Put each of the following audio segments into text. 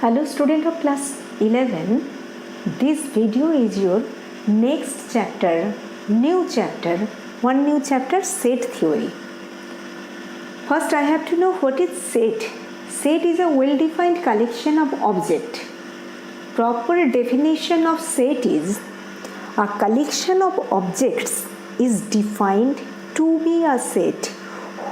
Hello student of class 11, this video is your next chapter, one new chapter, set theory. First I have to know what is set. Set is a well-defined collection of objects. Proper definition of set is a collection of objects is defined to be a set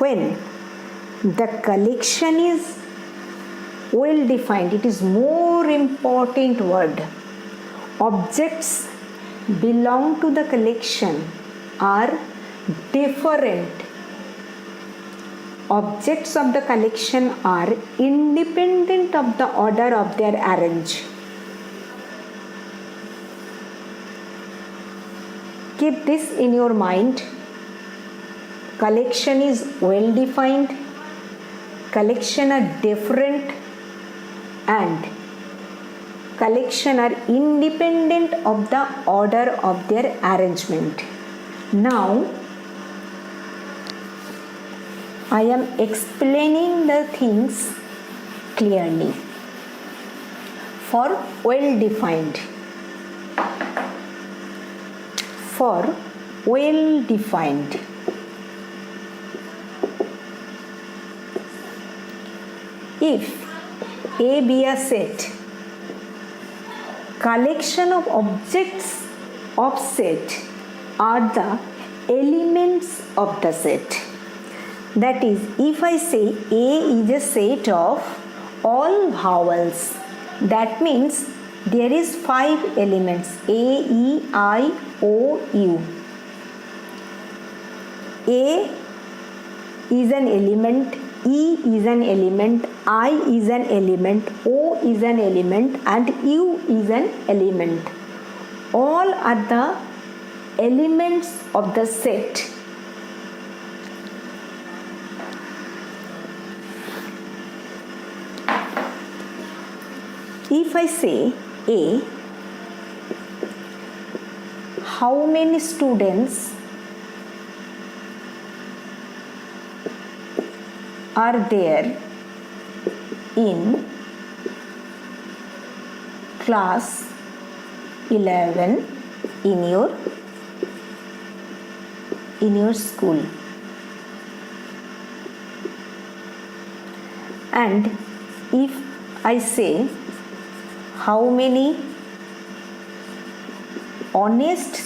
when the collection is well defined. It is more important word. Objects belong to the collection are different. Objects of the collection are independent of the order of their arrange. Keep this in your mind. Collection is well defined. Collection are different and collection are independent of the order of their arrangement. Now I am explaining the things clearly. For well defined. For well defined. If A be a set, collection of objects of set are the elements of the set. That is, if I say A is a set of all vowels, that means there is 5 elements: A, E, I, O, U. A is an element, E is an element, I is an element, O is an element, and U is an element. All are the elements of the set. If I say A, how many students are there in class 11 in your school? And if I say how many honest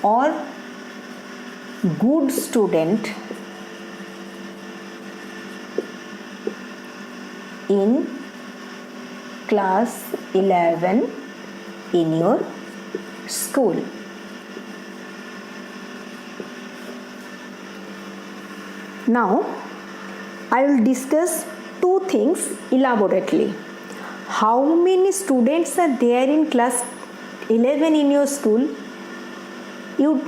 or good student in class 11 in your school. Now I will discuss two things elaborately. How many students are there in class 11 in your school? You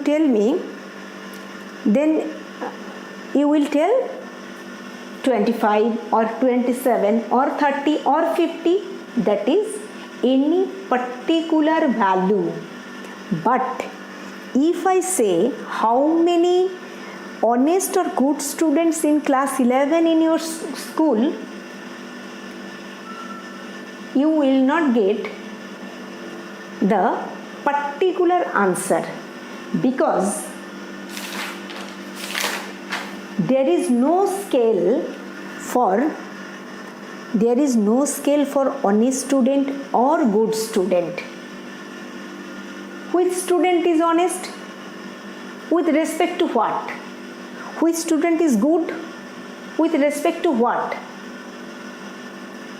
tell me, then you will tell 25 or 27 or 30 or 50, that is any particular value. But if I say how many honest or good students in class 11 in your school, you will not get the particular answer, because there is no scale for honest student or good student. Which student is honest? With respect to what? Which student is good? With respect to what?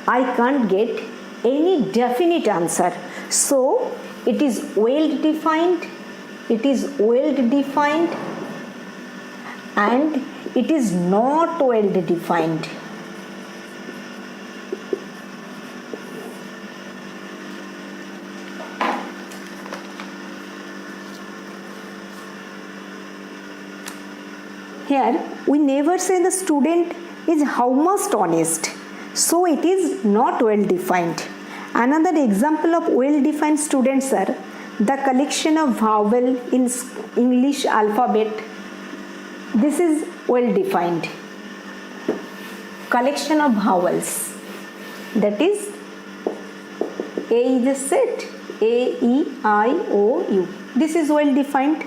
I can't get any definite answer. So it is well defined. And it is not well defined. Here we never say the student is how much honest, so it is not well defined. Another example of well defined students are the collection of vowel in English alphabet. This is well defined. collection of vowels. That is, A is a set, A, E, I, O, U. This is well defined.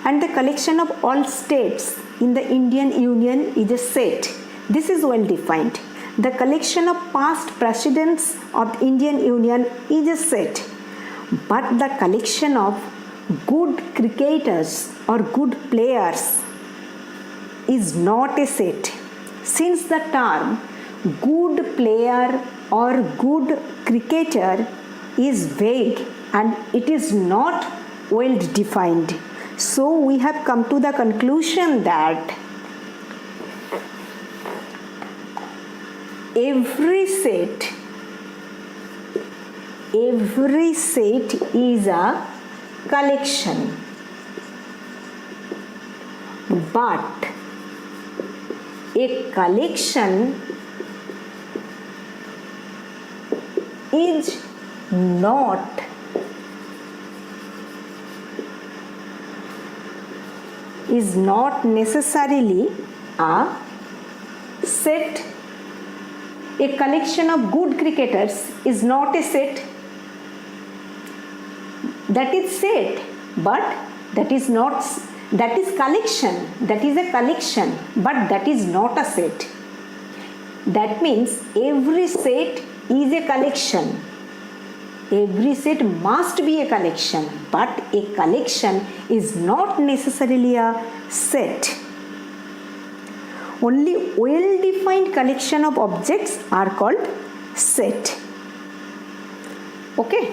And the collection of all states in the Indian Union is a set. This is well defined. The collection of past presidents of Indian Union is a set. But the collection of good cricketers or good players is not a set. Since the term good player or good cricketer is vague and it is not well defined, so we have come to the conclusion that every set is a collection, but a collection is not necessarily a set. A collection of good cricketers is not a set. That is set, but that is not, that is collection, that is a collection, but that is not a set. That means every set is a collection. Every set must be a collection, but a collection is not necessarily a set. Only well-defined collection of objects are called set. Okay.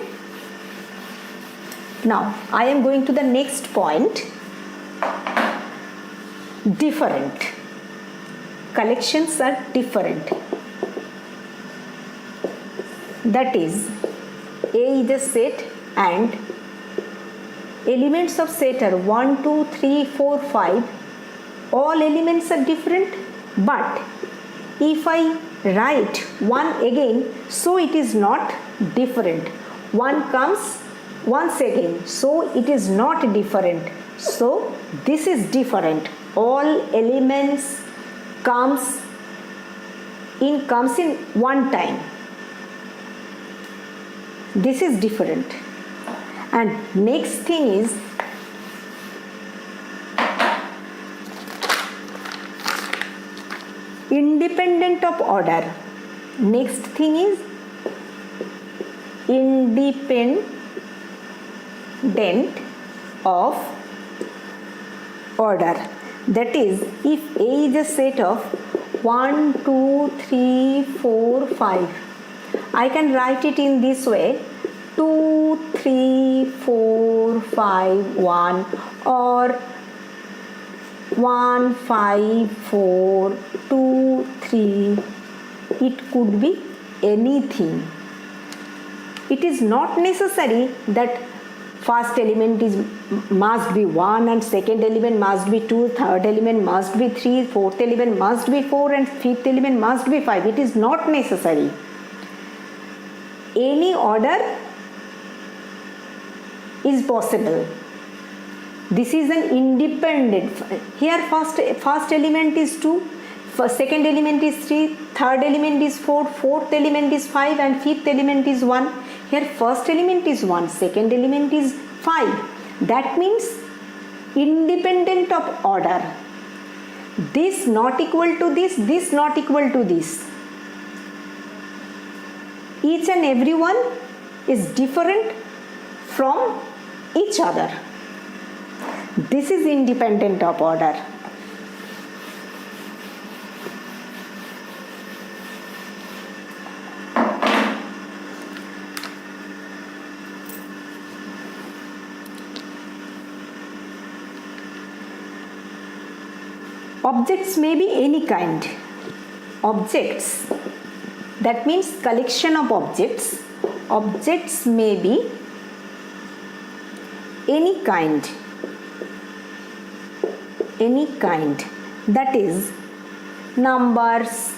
Now, I am going to the next point. Different. Collections are different. That is, A is a set and elements of set are 1, 2, 3, 4, 5. All elements are different, but if I write 1 again, so it is not different. 1 comes once again, so it is not different. So this is different. All elements comes in one time. This is different. And next thing is independent of order. Next thing is independent of order. That is, if A is a set of 1, 2, 3, 4, 5, I can write it in this way: 2, 3, 4, 5, 1, or 1, 5, 4, 2, 3. It could be anything. It is not necessary that first element must be 1 and second element must be 2, third element must be 3, fourth element must be 4 and fifth element must be 5. It is not necessary. Any order is possible. This is an independent. Here first element is 2, second element is 3, third element is 4, fourth element is 5 and fifth element is 1. Here first element is 1, second element is 5. That means independent of order. This not equal to this not equal to this. Each and every one is different from each other. This is independent of order. Objects may be any kind. Objects, that means collection of objects. Objects may be any kind. Any kind. That is, numbers,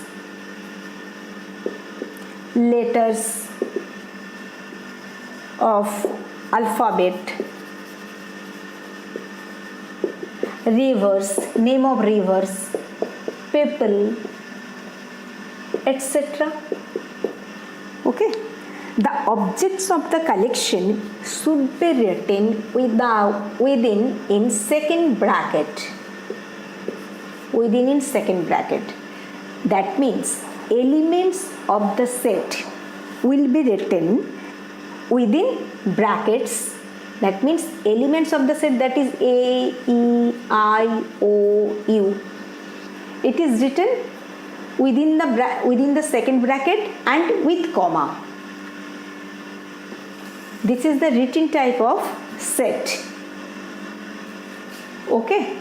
letters of alphabet, rivers, name of rivers, people, etc. Okay. The objects of the collection should be written within in second bracket. Within in second bracket. That means elements of the set will be written within brackets. That means elements of the set, that is A, E, I, O, U. It is written within the second bracket and with comma. This is the written type of set. Okay.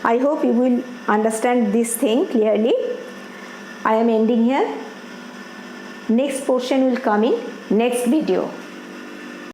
I hope you will understand this thing clearly. I am ending here. Next portion will come in next video.